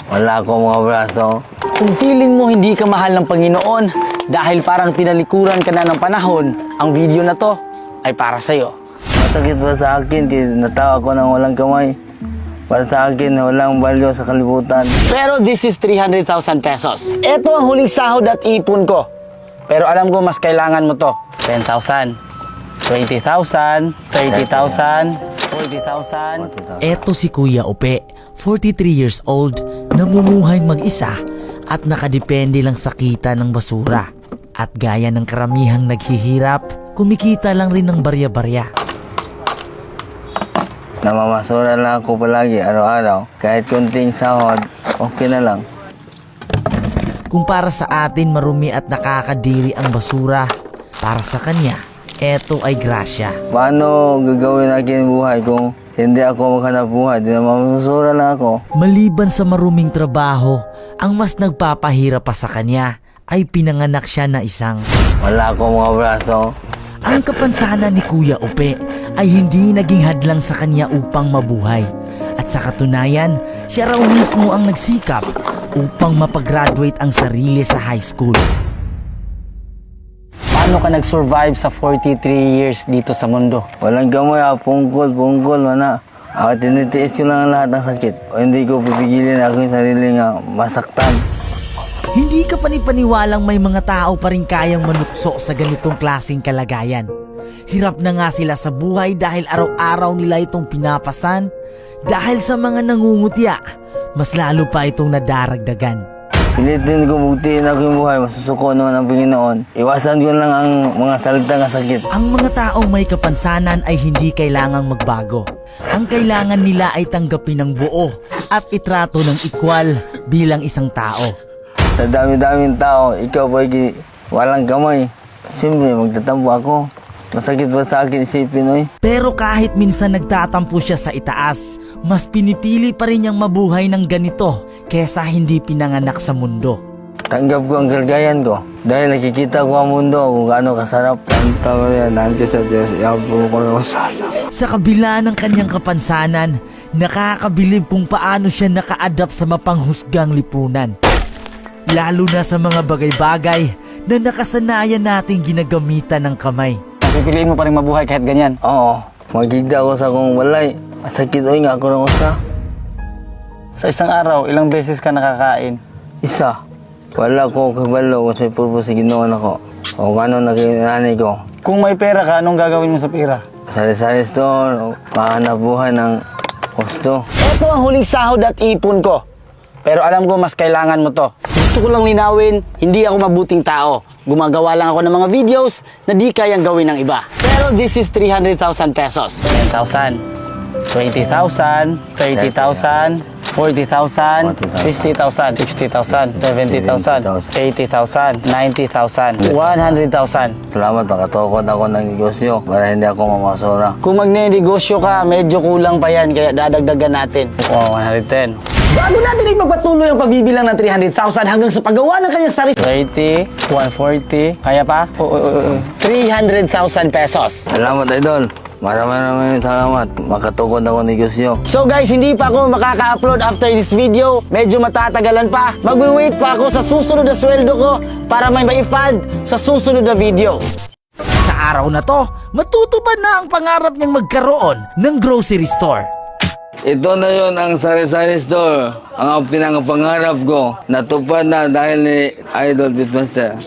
Wala akong mga braso. Kung feeling mo hindi ka mahal ng Panginoon dahil parang tinalikuran ka na ng panahon, ang video na to ay para sa'yo. Masakit pa sa akin, natawa ko ng walang kamay. Para sa akin, walang value sa kalibutan. Pero this is 300,000 pesos. Ito ang huling sahod at ipon ko. Pero alam ko mas kailangan mo to. 10,000, 20,000, 30,000, 40,000. Eto si Kuya Upe, 43 years old, namumuhay mag-isa at nakadepende lang sa kita ng basura. At gaya ng karamihang naghihirap, kumikita lang rin ng barya-barya. Namamasura lang ako palagi, araw-araw. Kahit kunting sahod, okay na lang. Kung para sa atin marumi at nakakadiri ang basura, para sa kanya, eto ay grasya. Paano gagawin akin buhay kung hindi ako maghanap buhay? Di na mamamasura lang ako. Maliban sa maruming trabaho, ang mas nagpapahirap pa sa kanya ay pinanganak siya na isang. Wala akong mga braso. Ang kapansanan ni Kuya Upe ay hindi naging hadlang sa kanya upang mabuhay. At sa katunayan, siya raw mismo ang nagsikap upang mapag-graduate ang sarili sa high school. Paano ka nag-survive sa 43 years dito sa mundo? Walang gamay, pungkol, wala. Ako tinitiis ko lang ang lahat ng sakit. O hindi ko pipigilin ako yung sarili nga masaktan. Hindi ka panipaniwalang may mga tao pa rin kayang manukso sa ganitong klaseng kalagayan. Hirap na nga sila sa buhay dahil araw-araw nila itong pinapasan. Dahil sa mga nangungutya, mas lalo pa itong nadaragdagan. Pilitin ko buktiin ako yung buhay, masusuko naman ang Panginoon. Iwasan ko lang ang mga salita ng sakit. Ang mga taong may kapansanan ay hindi kailangang magbago. Ang kailangan nila ay tanggapin ng buo at itrato ng equal bilang isang tao. Sa dami-daming tao, ikaw pa walang kamay. Siyempre, magtatampo ako. Masakit pa sa akin isipin, oy. Pero kahit minsan nagtatampo siya sa itaas, mas pinipili pa rin niyang mabuhay ng ganito kesa hindi pinanganak sa mundo. Tanggap ko ang kalagayan ko. Dahil nakikita ko ang mundo kung gaano kasarap. Santa Maria, nandiyo sa Diyos, iabo ko ng sana. Sa kabila ng kanyang kapansanan, nakakabilib kung paano siya naka-adapt sa mapanghusgang lipunan. Lalo na sa mga bagay-bagay na nakasanayan nating ginagamitan ng kamay. Pipiliin mo pa rin mabuhay kahit ganyan. Oo, magigda ako sa kong walay. Masakit, oy, nga ako ng usa. Sa isang araw, ilang beses ka nakakain? Isa. Wala ko kabalo kung sa purpose ginoon ako. O ano nakinanay ko. Kung may pera ka, anong gagawin mo sa pera? Sari-sari store, mahanap buhay ng gusto. Ito ang huling sahod at ipon ko. Pero alam ko mas kailangan mo to. Gusto ko lang linawin, hindi ako mabuting tao. Gumagawa lang ako ng mga videos na di kayang gawin ng iba. Pero this is 300,000 pesos. 10,000, 20,000, 30,000, 40,000, 50,000, 60,000, 70,000, 80,000, 90,000, 100,000. Salamat, makatukod ako ng negosyo para hindi ako mamasura. Kung magne-negosyo ka, medyo kulang pa yan, kaya dadagdagan natin. Oh, 110. Bago natin ipagpatuloy ang pagbibilang ng 300,000 hanggang sa paggawa ng kanyang sarili. 30, 140, kaya pa? 300,000 pesos. Salamat, idol. Maraming salamat. Makatukod ako ng negosyo. So guys, hindi pa ako makaka-upload after this video. Medyo matatagalan pa. Magwi-wait pa ako sa susunod na sweldo ko para may ma-fund sa susunod na video. Sa araw na to, matutupad na ang pangarap niyang magkaroon ng grocery store. Ito na yon ang sari-sari store. Ang pinangapangarap ko. Natupad na dahil ni Idol Beatmaster.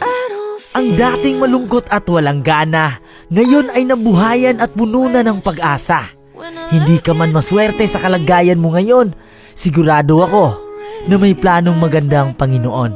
Ang dating malungkot at walang gana, ngayon ay nabuhayan at puno na ng pag-asa. Hindi ka man maswerte sa kalagayan mo ngayon, sigurado ako na may planong maganda ang Panginoon.